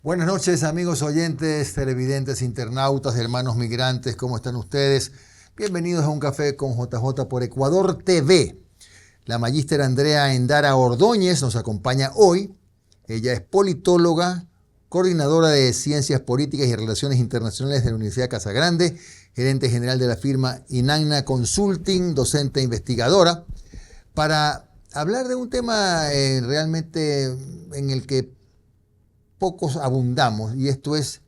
Buenas noches, amigos oyentes, televidentes, internautas, hermanos migrantes, ¿cómo están ustedes? Bienvenidos a Un Café con JJ por Ecuador TV. La magíster Andrea Endara Ordóñez nos acompaña hoy. Ella es politóloga, coordinadora de Ciencias Políticas y Relaciones Internacionales de la Universidad Casagrande, gerente general de la firma Inanna Consulting, docente e investigadora, para hablar de un tema realmente en el que pocos abundamos, y esto es,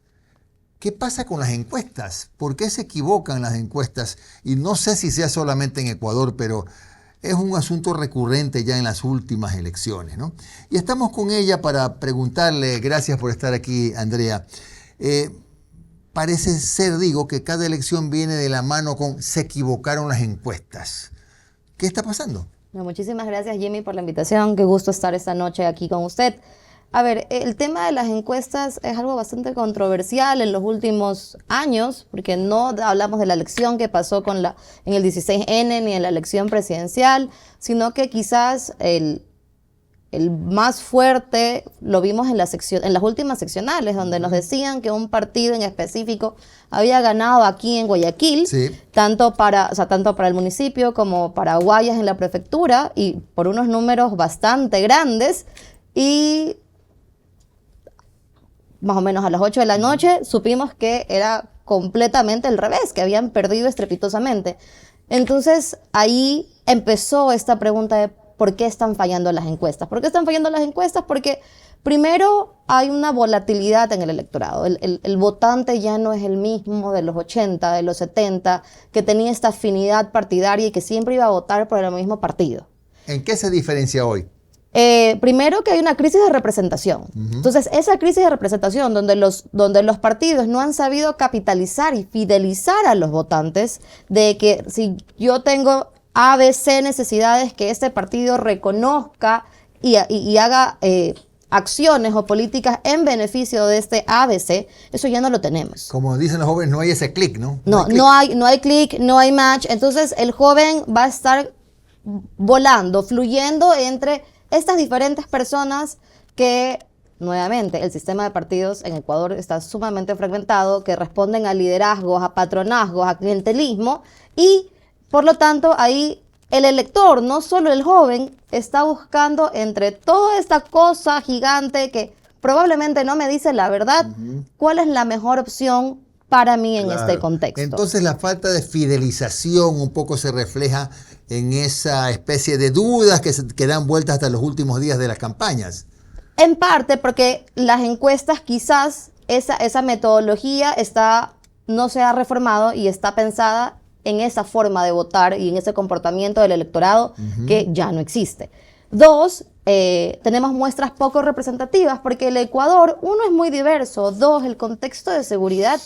¿qué pasa con las encuestas? ¿Por qué se equivocan las encuestas? Y no sé si sea solamente en Ecuador, pero es un asunto recurrente ya en las últimas elecciones, ¿no? Y estamos con ella para preguntarle, gracias por estar aquí, Andrea. Parece ser, que cada elección viene de la mano con se equivocaron las encuestas. ¿Qué está pasando? Muchísimas gracias, Jimmy, por la invitación. Qué gusto estar esta noche aquí con usted. A ver, el tema de las encuestas es algo bastante controversial en los últimos años, porque no hablamos de la elección que pasó en el 16N ni en la elección presidencial, sino que quizás el más fuerte lo vimos en las últimas seccionales, donde nos decían que un partido en específico había ganado aquí en Guayaquil, sí, tanto para el municipio como para Guayas en la prefectura, y por unos números bastante grandes, y más o menos a las 8 de la noche supimos que era completamente al revés, que habían perdido estrepitosamente. Entonces ahí empezó esta pregunta de ¿por qué están fallando las encuestas? ¿Por qué están fallando las encuestas? Porque primero hay una volatilidad en el electorado. El votante ya no es el mismo de los 80, de los 70, que tenía esta afinidad partidaria y que siempre iba a votar por el mismo partido. ¿En qué se diferencia hoy? Primero que hay una crisis de representación. Entonces, esa crisis de representación donde los partidos no han sabido capitalizar y fidelizar a los votantes, de que si yo tengo A, B, C necesidades, que este partido reconozca y haga acciones o políticas en beneficio de este ABC, eso ya no lo tenemos. Como dicen los jóvenes, no hay ese clic, ¿no? No hay clic, no hay match. Entonces, el joven va a estar volando, fluyendo entre estas diferentes personas que, nuevamente, el sistema de partidos en Ecuador está sumamente fragmentado, que responden a liderazgos, a patronazgos, a clientelismo, y por lo tanto ahí el elector, no solo el joven, está buscando entre toda esta cosa gigante que probablemente no me dice la verdad, cuál es la mejor opción para mí en este contexto. Entonces la falta de fidelización un poco se refleja en esa especie de dudas que dan vueltas hasta los últimos días de las campañas. En parte porque las encuestas quizás esa metodología no se ha reformado y está pensada en esa forma de votar y en ese comportamiento del electorado que ya no existe. Dos, tenemos muestras poco representativas porque el Ecuador, uno, es muy diverso. Dos, el contexto de seguridad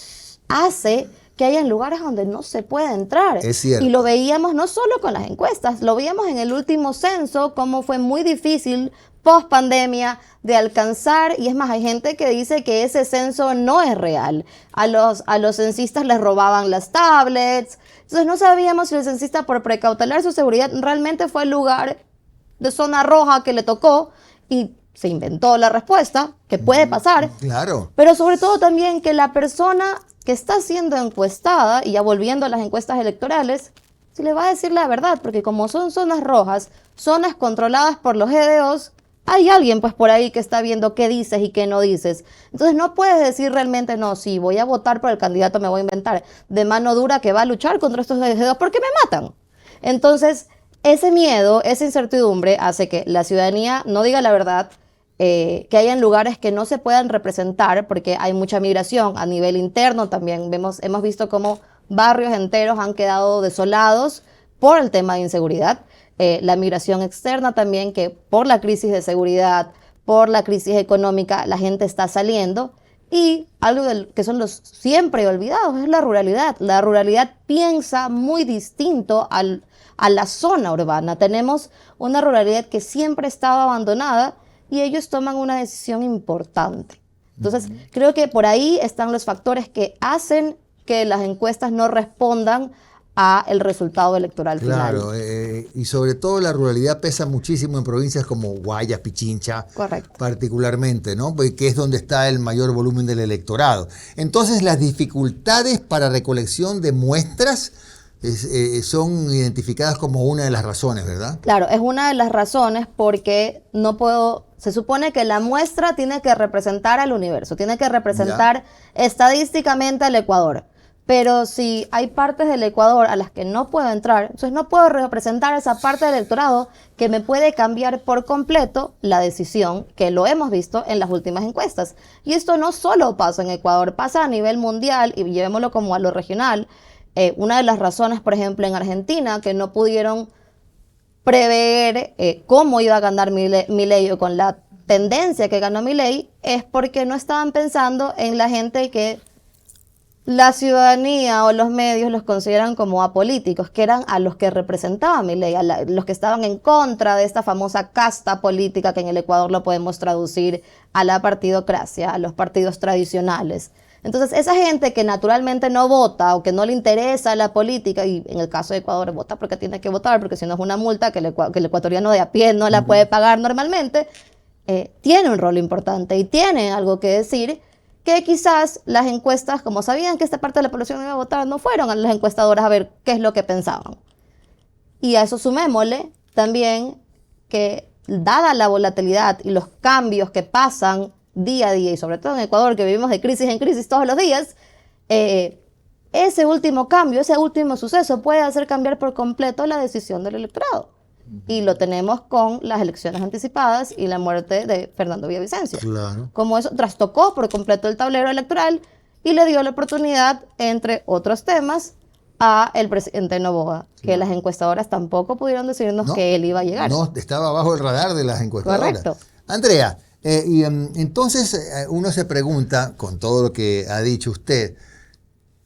hace que hayan lugares donde no se puede entrar. Es cierto. Y lo veíamos no solo con las encuestas, lo veíamos en el último censo, cómo fue muy difícil post pandemia de alcanzar, y es más, hay gente que dice que ese censo no es real. A los censistas les robaban las tablets, entonces no sabíamos si el censista, por precautelar su seguridad, realmente fue el lugar de zona roja que le tocó y se inventó la respuesta, que puede pasar. Claro. Pero sobre todo también que la persona que está siendo encuestada, y ya volviendo a las encuestas electorales, se le va a decir la verdad, porque como son zonas rojas, zonas controladas por los GDOs, hay alguien pues por ahí que está viendo qué dices y qué no dices. Entonces no puedes decir realmente, no, si voy a votar por el candidato, me voy a inventar de mano dura que va a luchar contra estos GDOs porque me matan. Entonces, ese miedo, esa incertidumbre hace que la ciudadanía no diga la verdad, que hayan lugares que no se puedan representar porque hay mucha migración a nivel interno. También hemos visto cómo barrios enteros han quedado desolados por el tema de inseguridad. La migración externa también, que por la crisis de seguridad, por la crisis económica, la gente está saliendo. Y algo que son los siempre olvidados es la ruralidad. La ruralidad piensa muy distinto a la zona urbana. Tenemos una ruralidad que siempre estaba abandonada y ellos toman una decisión importante. Entonces, creo que por ahí están los factores que hacen que las encuestas no respondan a el resultado electoral final. Claro, y sobre todo la ruralidad pesa muchísimo en provincias como Guayas, Pichincha, Correcto. particularmente, ¿no? Que es donde está el mayor volumen del electorado. Entonces, las dificultades para recolección de muestras son identificadas como una de las razones, ¿verdad? Claro, es una de las razones porque se supone que la muestra tiene que representar al universo, tiene que representar estadísticamente al Ecuador. Pero si hay partes del Ecuador a las que no puedo entrar, entonces no puedo representar esa parte del electorado que me puede cambiar por completo la decisión, que lo hemos visto en las últimas encuestas. Y esto no solo pasa en Ecuador, pasa a nivel mundial y llevémoslo como a lo regional. Una de las razones, por ejemplo, en Argentina, que no pudieron prever cómo iba a ganar Milei o con la tendencia que ganó Milei, es porque no estaban pensando en la gente que la ciudadanía o los medios los consideran como apolíticos, que eran a los que representaba Milei, los que estaban en contra de esta famosa casta política que en el Ecuador lo podemos traducir a la partidocracia, a los partidos tradicionales. Entonces, esa gente que naturalmente no vota o que no le interesa la política, y en el caso de Ecuador vota porque tiene que votar, porque si no es una multa que el ecuatoriano de a pie no la puede pagar normalmente, tiene un rol importante y tiene algo que decir, que quizás las encuestas, como sabían que esta parte de la población no iba a votar, no fueron a las encuestadoras a ver qué es lo que pensaban. Y a eso sumémosle también que, dada la volatilidad y los cambios que pasan día a día, y sobre todo en Ecuador, que vivimos de crisis en crisis todos los días, ese último cambio, ese último suceso puede hacer cambiar por completo la decisión del electorado. Y lo tenemos con las elecciones anticipadas y la muerte de Fernando Villavicencio. Claro. Como eso trastocó por completo el tablero electoral y le dio la oportunidad, entre otros temas, a el presidente Noboa, que las encuestadoras tampoco pudieron decirnos que él iba a llegar. No, estaba bajo el radar de las encuestadoras. Correcto. Andrea, entonces uno se pregunta, con todo lo que ha dicho usted,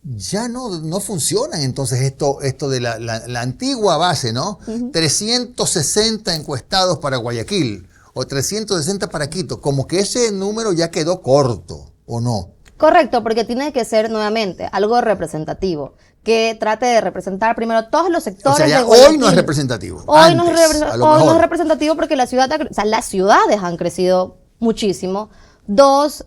ya no funcionan entonces esto de la antigua base, ¿no? 360 encuestados para Guayaquil o 360 para Quito, como que ese número ya quedó corto, ¿o no? Correcto, porque tiene que ser nuevamente algo representativo, que trate de representar primero todos los sectores. O sea, ya de Guayaquil. hoy no es representativo. Hoy no es representativo porque las ciudades han crecido muchísimo. Dos,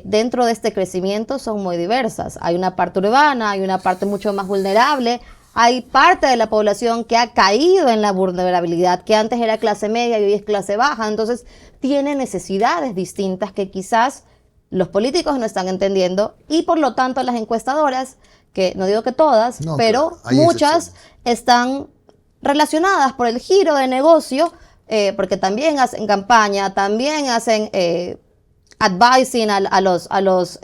dentro de este crecimiento son muy diversas. Hay una parte urbana, hay una parte mucho más vulnerable, hay parte de la población que ha caído en la vulnerabilidad, que antes era clase media y hoy es clase baja. Entonces tiene necesidades distintas que quizás los políticos no están entendiendo, y por lo tanto las encuestadoras, que no digo que todas, pero claro, muchas están relacionadas por el giro de negocio, porque también hacen campaña, también hacen advising a los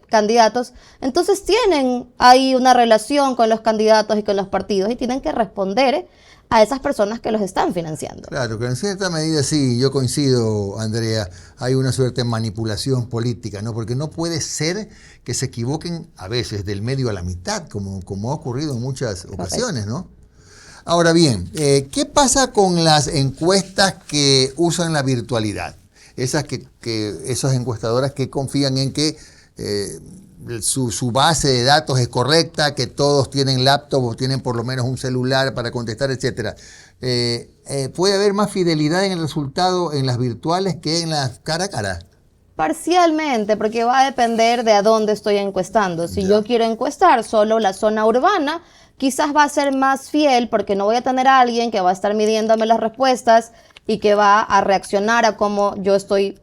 candidatos. Entonces tienen ahí una relación con los candidatos y con los partidos y tienen que responder a esas personas que los están financiando. Claro, que en cierta medida sí, yo coincido, Andrea, hay una suerte de manipulación política, ¿no? Porque no puede ser que se equivoquen a veces del medio a la mitad, como ha ocurrido en muchas ocasiones, ¿no? Ahora bien, ¿qué pasa con las encuestas que usan la virtualidad? Esas encuestadoras que confían en que su base de datos es correcta, que todos tienen laptop o tienen por lo menos un celular para contestar, etcétera. ¿Puede haber más fidelidad en el resultado en las virtuales que en las cara a cara? Parcialmente, porque va a depender de a dónde estoy encuestando. Si yo quiero encuestar solo la zona urbana, quizás va a ser más fiel porque no voy a tener a alguien que va a estar midiéndome las respuestas y que va a reaccionar a cómo yo estoy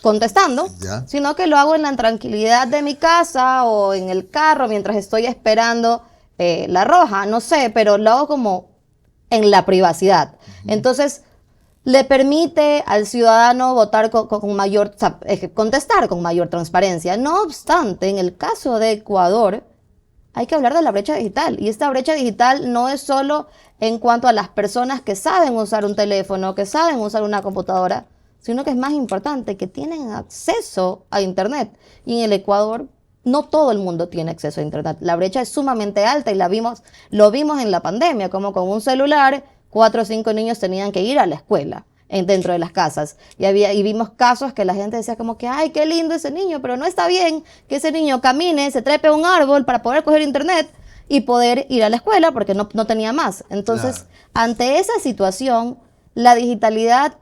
contestando, sino que lo hago en la tranquilidad de mi casa o en el carro mientras estoy esperando la roja, no sé, pero lo hago como en la privacidad. Entonces, le permite al ciudadano votar con mayor, o sea, contestar con mayor transparencia. No obstante, en el caso de Ecuador, hay que hablar de la brecha digital. Y esta brecha digital no es solo en cuanto a las personas que saben usar un teléfono, que saben usar una computadora, sino que es más importante que tienen acceso a Internet. Y en el Ecuador no todo el mundo tiene acceso a Internet. La brecha es sumamente alta y lo vimos en la pandemia, como con un celular 4 o 5 niños tenían que ir a la escuela dentro de las casas. Y vimos casos que la gente decía como que, ay, qué lindo ese niño, pero no está bien que ese niño camine, se trepe a un árbol para poder coger Internet y poder ir a la escuela porque no tenía más. Entonces, Claro. ante esa situación, la digitalidad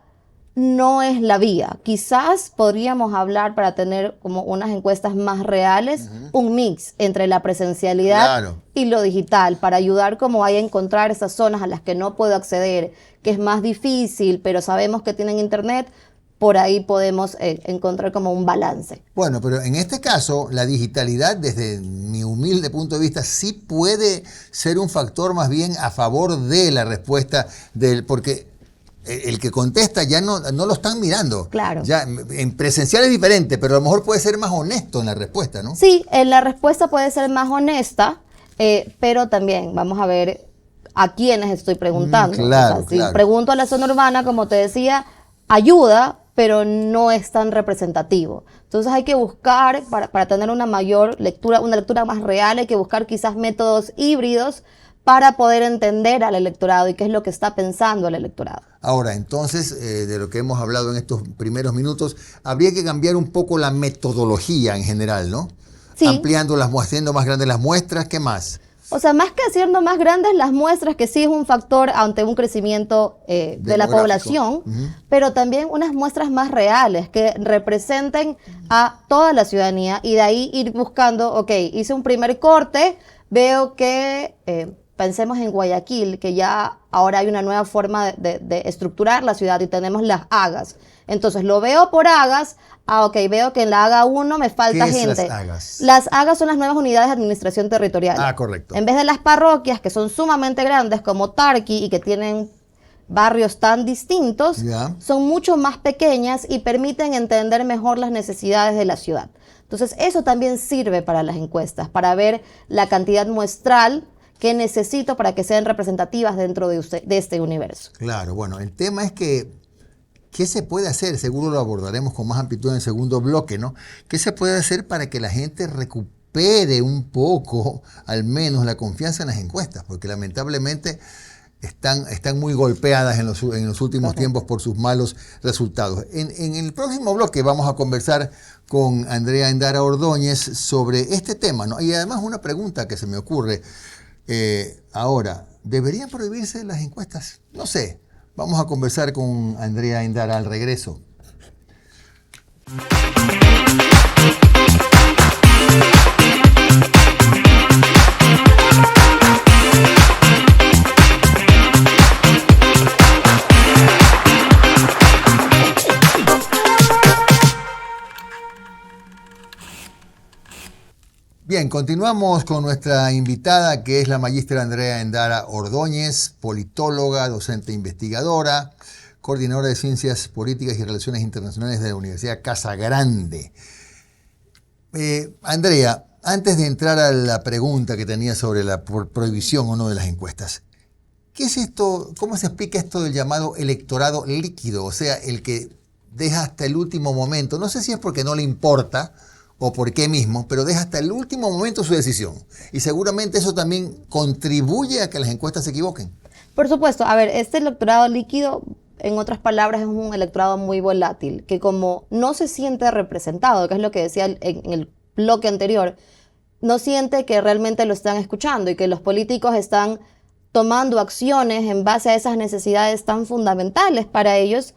no es la vía. Quizás podríamos hablar para tener como unas encuestas más reales, un mix entre la presencialidad Claro. y lo digital, para ayudar como a encontrar esas zonas a las que no puedo acceder, que es más difícil, pero sabemos que tienen internet. Por ahí podemos encontrar como un balance. Bueno, pero en este caso, la digitalidad, desde mi humilde punto de vista, sí puede ser un factor más bien a favor de la respuesta porque el que contesta ya no lo están mirando. Claro. Ya en presencial es diferente, pero a lo mejor puede ser más honesto en la respuesta, ¿no? Sí, la respuesta puede ser más honesta, pero también vamos a ver a quiénes estoy preguntando. Claro, O sea, si claro. pregunto a la zona urbana, como te decía, ayuda, pero no es tan representativo. Entonces hay que buscar, para tener una mayor lectura, una lectura más real, hay que buscar quizás métodos híbridos para poder entender al electorado y qué es lo que está pensando el electorado. Ahora, entonces, de lo que hemos hablado en estos primeros minutos, habría que cambiar un poco la metodología en general, ¿no? Sí. Ampliando haciendo más grandes las muestras, ¿qué más? O sea, más que haciendo más grandes las muestras, que sí es un factor ante un crecimiento de la Demográfico. población, pero también unas muestras más reales que representen a toda la ciudadanía y de ahí ir buscando, ok, hice un primer corte, veo que, pensemos en Guayaquil, que ya ahora hay una nueva forma de estructurar la ciudad y tenemos las AGAs. Entonces lo veo por AGAs, ok, veo que en la AGA 1 me falta ¿Qué es gente. las AGAs? Las AGAs son las nuevas unidades de administración territorial. Ah, correcto. En vez de las parroquias, que son sumamente grandes, como Tarqui, y que tienen barrios tan distintos, Ya. son mucho más pequeñas y permiten entender mejor las necesidades de la ciudad. Entonces, eso también sirve para las encuestas, para ver la cantidad muestral que necesito para que sean representativas dentro de este universo. Claro, bueno, el tema es que, ¿qué se puede hacer? Seguro lo abordaremos con más amplitud en el segundo bloque, ¿no? ¿Qué se puede hacer para que la gente recupere un poco, al menos, la confianza en las encuestas? Porque lamentablemente están muy golpeadas en los últimos Correcto. tiempos por sus malos resultados. En el próximo bloque vamos a conversar con Andrea Endara Ordóñez sobre este tema, ¿no? Y además una pregunta que se me ocurre ahora, ¿deberían prohibirse las encuestas? No sé. Vamos a conversar con Andrea Endara al regreso. Bien, continuamos con nuestra invitada, que es la magíster Andrea Endara Ordóñez, politóloga, docente investigadora, coordinadora de Ciencias Políticas y Relaciones Internacionales de la Universidad Casa Grande. Andrea, antes de entrar a la pregunta que tenía sobre la prohibición o no de las encuestas, ¿qué es esto? ¿Cómo se explica esto del llamado electorado líquido? O sea, el que deja hasta el último momento, no sé si es porque no le importa o por qué mismo, pero deja hasta el último momento su decisión. Y seguramente eso también contribuye a que las encuestas se equivoquen. Por supuesto, a ver, este electorado líquido, en otras palabras, es un electorado muy volátil, que como no se siente representado, que es lo que decía en el bloque anterior, no siente que realmente lo están escuchando y que los políticos están tomando acciones en base a esas necesidades tan fundamentales para ellos,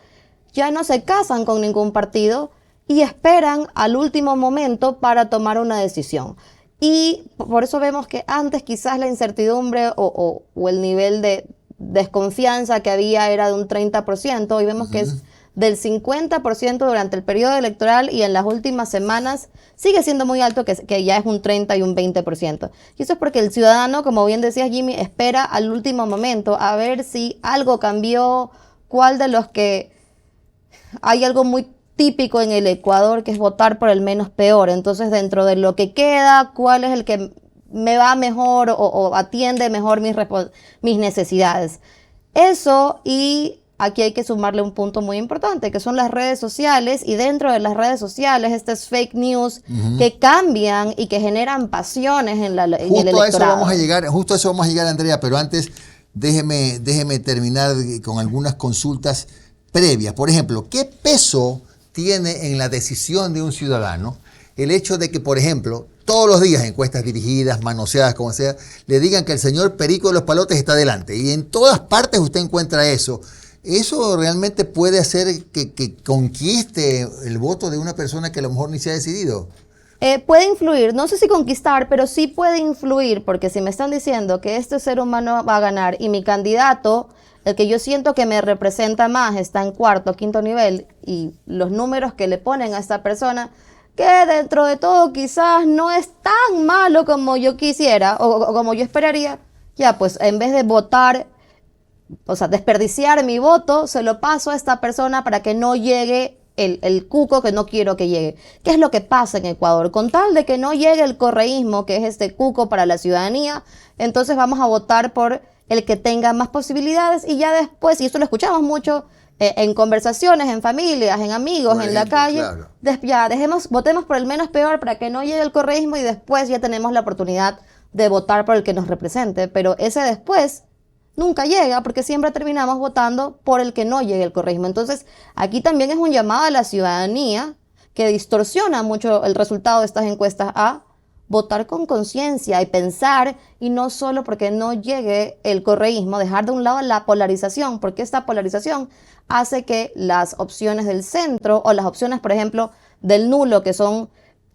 ya no se casan con ningún partido y esperan al último momento para tomar una decisión. Y por eso vemos que antes quizás la incertidumbre o el nivel de desconfianza que había era de un 30%, hoy vemos que es del 50% durante el periodo electoral y en las últimas semanas sigue siendo muy alto, que ya es un 30 y un 20%. Y eso es porque el ciudadano, como bien decías Jimmy, espera al último momento a ver si algo cambió, cuál de los que hay algo muy típico en el Ecuador, que es votar por el menos peor. Entonces, dentro de lo que queda, ¿cuál es el que me va mejor o atiende mejor mis necesidades? Eso, y aquí hay que sumarle un punto muy importante, que son las redes sociales, y dentro de las redes sociales, estas fake news que cambian y que generan pasiones en el electorado. Justo a eso vamos a llegar, Andrea, pero antes déjeme terminar con algunas consultas previas. Por ejemplo, ¿qué peso tiene en la decisión de un ciudadano el hecho de que, por ejemplo, todos los días, encuestas dirigidas, manoseadas, como sea, le digan que el señor Perico de los Palotes está adelante. Y en todas partes usted encuentra eso. ¿Eso realmente puede hacer que conquiste el voto de una persona que a lo mejor ni se ha decidido? Puede influir, no sé si conquistar, pero sí puede influir, porque si me están diciendo que este ser humano va a ganar y mi candidato, el que yo siento que me representa más, está en cuarto, quinto nivel, y los números que le ponen a esta persona, que dentro de todo quizás no es tan malo como yo quisiera o como yo esperaría, ya pues en vez de votar, o sea, desperdiciar mi voto, se lo paso a esta persona para que no llegue el cuco que no quiero que llegue. ¿Qué es lo que pasa en Ecuador? Con tal de que no llegue el correísmo, que es este cuco para la ciudadanía, entonces vamos a votar por el que tenga más posibilidades y ya después, y esto lo escuchamos mucho en conversaciones, en familias, en amigos, Por en ejemplo, la calle, claro. ya votemos por el menos peor para que no llegue el correísmo y después ya tenemos la oportunidad de votar por el que nos represente, pero ese después nunca llega porque siempre terminamos votando por el que no llegue el correísmo. Entonces, aquí también es un llamado a la ciudadanía que distorsiona mucho el resultado de estas encuestas a votar con conciencia y pensar, y no solo porque no llegue el correísmo, dejar de un lado la polarización, porque esta polarización hace que las opciones del centro o las opciones, por ejemplo, del nulo, que son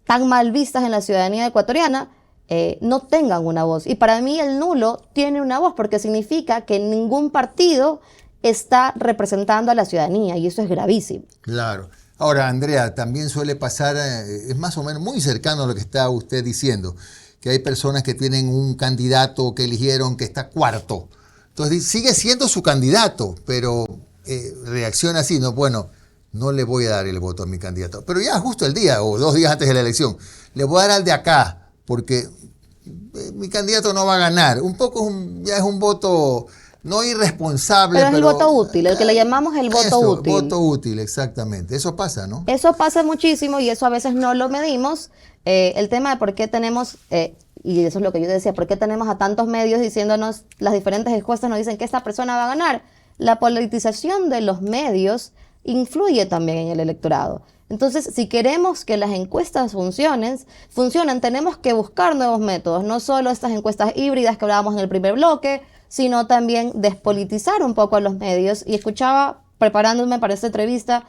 tan mal vistas en la ciudadanía ecuatoriana, no tengan una voz. Y para mí el nulo tiene una voz porque significa que ningún partido está representando a la ciudadanía y eso es gravísimo. Claro. Ahora, Andrea, también suele pasar, es más o menos muy cercano a lo que está usted diciendo, que hay personas que tienen un candidato que eligieron que está cuarto. Entonces sigue siendo su candidato, pero reacciona así, ¿no? Bueno, no le voy a dar el voto a mi candidato. Pero ya justo el día o 2 días antes de la elección, le voy a dar al de acá, porque mi candidato no va a ganar. Un poco ya es un voto no irresponsable, Pero es el voto útil, el que le llamamos el voto útil. Voto útil, exactamente. Eso pasa, ¿no? Eso pasa muchísimo y eso a veces no lo medimos. El tema de por qué tenemos, y eso es lo que yo decía, por qué tenemos a tantos medios diciéndonos, las diferentes encuestas nos dicen que esta persona va a ganar. La politización de los medios influye también en el electorado. Entonces, si queremos que las encuestas funcionen, tenemos que buscar nuevos métodos, no solo estas encuestas híbridas que hablábamos en el primer bloque, sino también despolitizar un poco a los medios. Y escuchaba, preparándome para esta entrevista,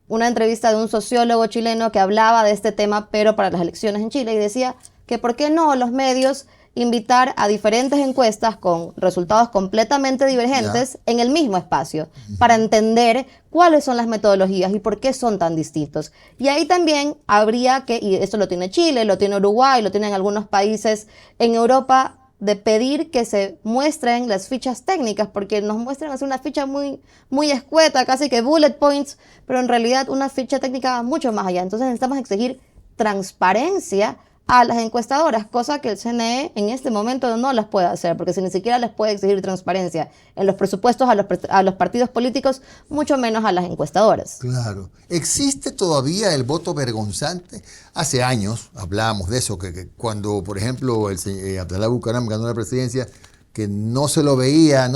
una entrevista de un sociólogo chileno que hablaba de este tema, pero para las elecciones en Chile, y decía que por qué no los medios invitar a diferentes encuestas con resultados completamente divergentes en el mismo espacio, para entender cuáles son las metodologías y por qué son tan distintos. Y ahí también habría que, y esto lo tiene Chile, lo tiene Uruguay, lo tienen algunos países en Europa, de pedir que se muestren las fichas técnicas, porque nos muestran así una ficha muy, muy escueta, casi que bullet points, pero en realidad una ficha técnica va mucho más allá. Entonces necesitamos exigir transparencia a las encuestadoras, cosa que el CNE en este momento no las puede hacer, porque si ni siquiera les puede exigir transparencia en los presupuestos a los partidos políticos, mucho menos a las encuestadoras. Claro. ¿Existe todavía el voto vergonzante? Hace años hablábamos de eso, que cuando, por ejemplo, el señor Abdalá Bucaram ganó la presidencia, que no se lo veía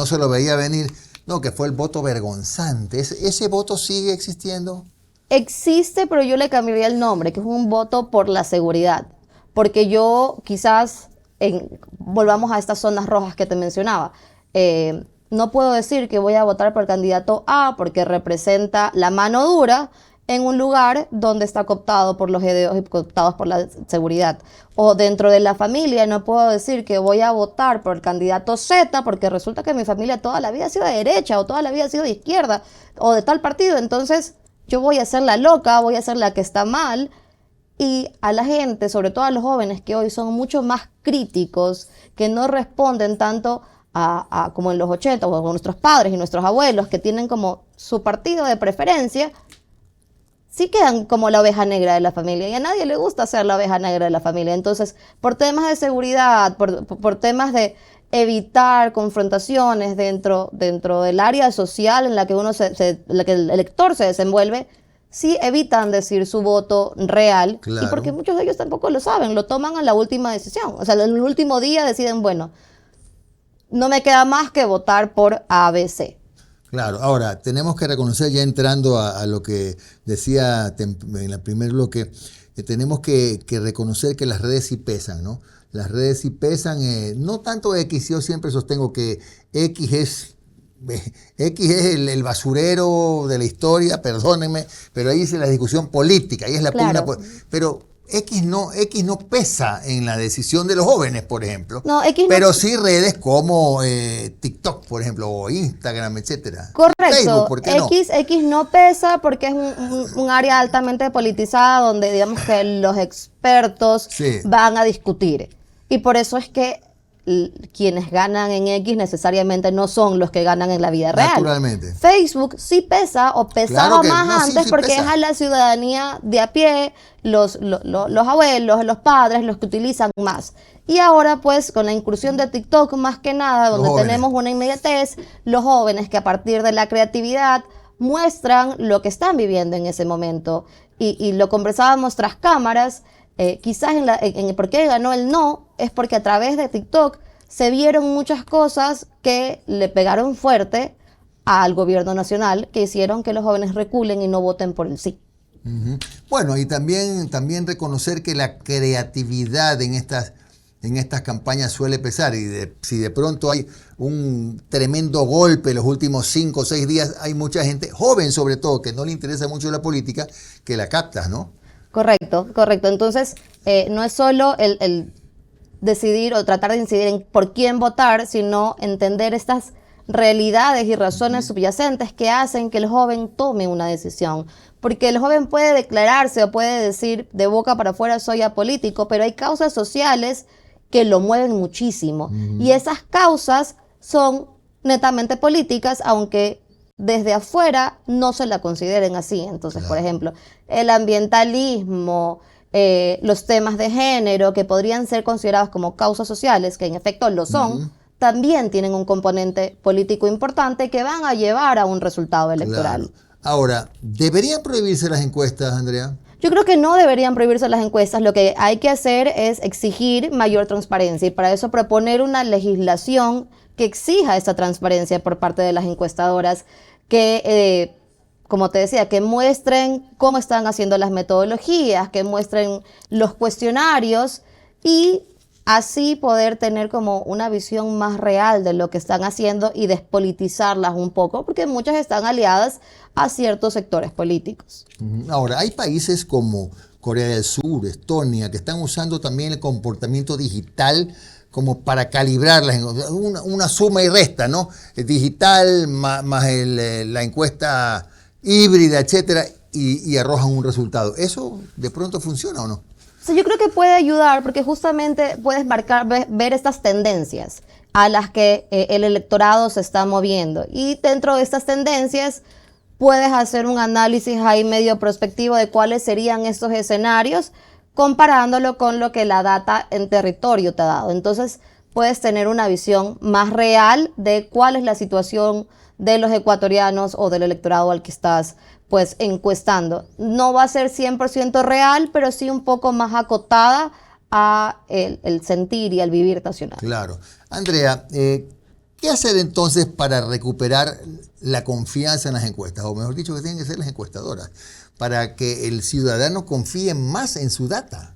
venir, no, que fue el voto vergonzante. ¿Ese voto sigue existiendo? Existe, pero yo le cambiaría el nombre, que es un voto por la seguridad. Porque yo quizás, volvamos a estas zonas rojas que te mencionaba, no puedo decir que voy a votar por el candidato A porque representa la mano dura en un lugar donde está cooptado por los GDOs y cooptados por la seguridad. O dentro de la familia no puedo decir que voy a votar por el candidato Z porque resulta que mi familia toda la vida ha sido de derecha o toda la vida ha sido de izquierda o de tal partido. Entonces yo voy a ser la loca, voy a ser la que está mal. Y a la gente, sobre todo a los jóvenes que hoy son mucho más críticos, que no responden tanto como en los 80, o con nuestros padres y nuestros abuelos, que tienen como su partido de preferencia, sí quedan como la oveja negra de la familia. Y a nadie le gusta ser la oveja negra de la familia. Entonces, por temas de seguridad, por temas de evitar confrontaciones dentro del área social en la que la que el elector se desenvuelve, sí evitan decir su voto real, Claro. y porque muchos de ellos tampoco lo saben, lo toman a la última decisión. O sea, en el último día deciden, bueno, no me queda más que votar por ABC. Claro, ahora tenemos que reconocer, ya entrando a lo que decía en el primer bloque, tenemos que reconocer que las redes sí pesan, ¿no? Las redes sí pesan, no tanto X, yo siempre sostengo que X es, X es el basurero de la historia, perdónenme, pero ahí es la discusión política, ahí es la pugna, Claro. pero X no pesa en la decisión de los jóvenes, por ejemplo, No, X no. pero sí redes como TikTok, por ejemplo, o Instagram, etcétera. Facebook, Correcto, ¿por qué no? X no pesa porque es un área altamente politizada donde digamos que los expertos Sí. van a discutir. Y por eso es que quienes ganan en X necesariamente no son los que ganan en la vida real. Naturalmente. Facebook sí pesa o pesaba Claro que más no, sí, antes sí porque pesa. es a la ciudadanía de a pie, los abuelos, los padres, los que utilizan más. Y ahora pues con la incursión de TikTok más que nada, Los donde jóvenes. tenemos una inmediatez, los jóvenes que a partir de la creatividad muestran lo que están viviendo en ese momento. Y lo conversábamos tras cámaras, quizás en por qué ganó el no, es porque a través de TikTok se vieron muchas cosas que le pegaron fuerte al gobierno nacional, que hicieron que los jóvenes reculen y no voten por el sí. Ujú. Bueno, y también reconocer que la creatividad en estas campañas suele pesar y si de pronto hay un tremendo golpe en los últimos 5 o 6 días, hay mucha gente, joven sobre todo, que no le interesa mucho la política, que la captas, ¿no? Correcto, correcto. Entonces, no es solo el decidir o tratar de incidir en por quién votar, sino entender estas realidades y razones subyacentes que hacen que el joven tome una decisión. Porque el joven puede declararse o puede decir de boca para afuera soy apolítico, pero hay causas sociales que lo mueven muchísimo. Y esas causas son netamente políticas, aunque desde afuera no se la consideren así. Entonces, por ejemplo, el ambientalismo, los temas de género, que podrían ser considerados como causas sociales, que en efecto lo son, también tienen un componente político importante que van a llevar a un resultado electoral. Claro. Ahora, ¿deberían prohibirse las encuestas, Andrea? Yo creo que no deberían prohibirse las encuestas. Lo que hay que hacer es exigir mayor transparencia y para eso proponer una legislación que exija esa transparencia por parte de las encuestadoras, que, como te decía, que muestren cómo están haciendo las metodologías, que muestren los cuestionarios y así poder tener como una visión más real de lo que están haciendo y despolitizarlas un poco, porque muchas están aliadas a ciertos sectores políticos. Ahora, hay países como Corea del Sur, Estonia, que están usando también el comportamiento digital como para calibrarlas, una suma y resta, ¿no? El digital más la encuesta híbrida, etcétera, y arrojan un resultado. ¿Eso de pronto funciona o no? O sea, yo creo que puede ayudar porque justamente puedes ver estas tendencias a las que el electorado se está moviendo. Y dentro de estas tendencias puedes hacer un análisis ahí medio prospectivo de cuáles serían estos escenarios, comparándolo con lo que la data en territorio te ha dado. Entonces puedes tener una visión más real de cuál es la situación de los ecuatorianos o del electorado al que estás pues encuestando. No va a ser 100% real, pero sí un poco más acotada a el sentir y al vivir nacional. Claro. Andrea, ¿qué hacer entonces para recuperar la confianza en las encuestas? O mejor dicho, que tienen que ser las encuestadoras, para que el ciudadano confíe más en su data.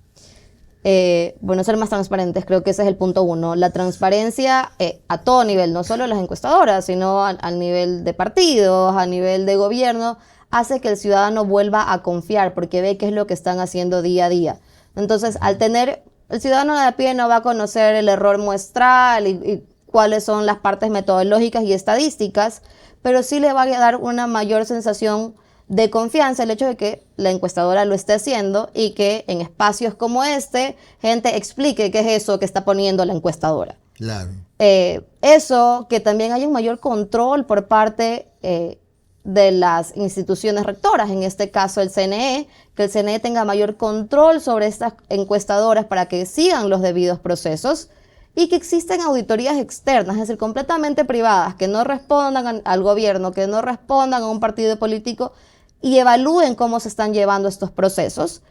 Bueno, ser más transparentes, creo que ese es el punto uno. La transparencia a todo nivel, no solo las encuestadoras, sino al nivel de partidos, a nivel de gobierno, hace que el ciudadano vuelva a confiar porque ve qué es lo que están haciendo día a día. Entonces, al tener, el ciudadano de a pie no va a conocer el error muestral y cuáles son las partes metodológicas y estadísticas, pero sí le va a dar una mayor sensación de confianza el hecho de que la encuestadora lo esté haciendo y que en espacios como este, gente explique qué es eso que está poniendo la encuestadora. Claro. Eso, que también hay un mayor control por parte de las instituciones rectoras, en este caso el CNE, que el CNE tenga mayor control sobre estas encuestadoras para que sigan los debidos procesos y que existen auditorías externas, es decir, completamente privadas, que no respondan al gobierno, que no respondan a un partido político y evalúen cómo se están llevando estos procesos.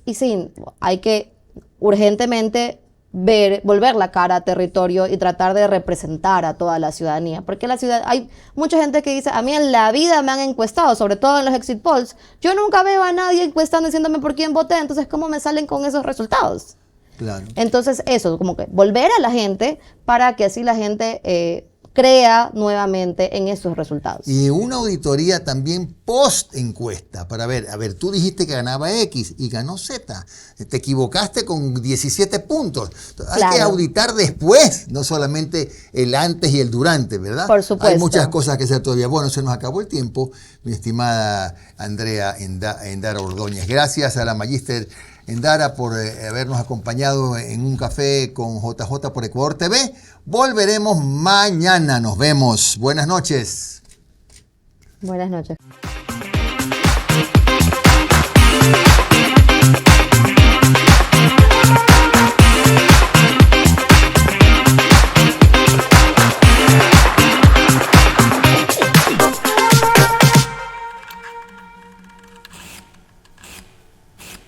Y sí, hay que urgentemente volver la cara a territorio y tratar de representar a toda la ciudadanía. Porque hay mucha gente que dice, a mí en la vida me han encuestado, sobre todo en los exit polls. Yo nunca veo a nadie encuestando diciéndome por quién voté, entonces ¿cómo me salen con esos resultados? Claro. Entonces eso, como que volver a la gente para que así la gente crea nuevamente en esos resultados. Y una auditoría también post encuesta para ver, a ver, tú dijiste que ganaba X y ganó Z, te equivocaste con 17 puntos. Hay Claro. que auditar después, no solamente el antes y el durante, ¿verdad? Por supuesto. Hay muchas cosas que hacer todavía. Bueno, se nos acabó el tiempo, mi estimada Andrea Endara Ordóñez. Gracias a la Magíster Endara por habernos acompañado en un café con JJ por Ecuador TV. Volveremos mañana. Nos vemos. Buenas noches. Buenas noches.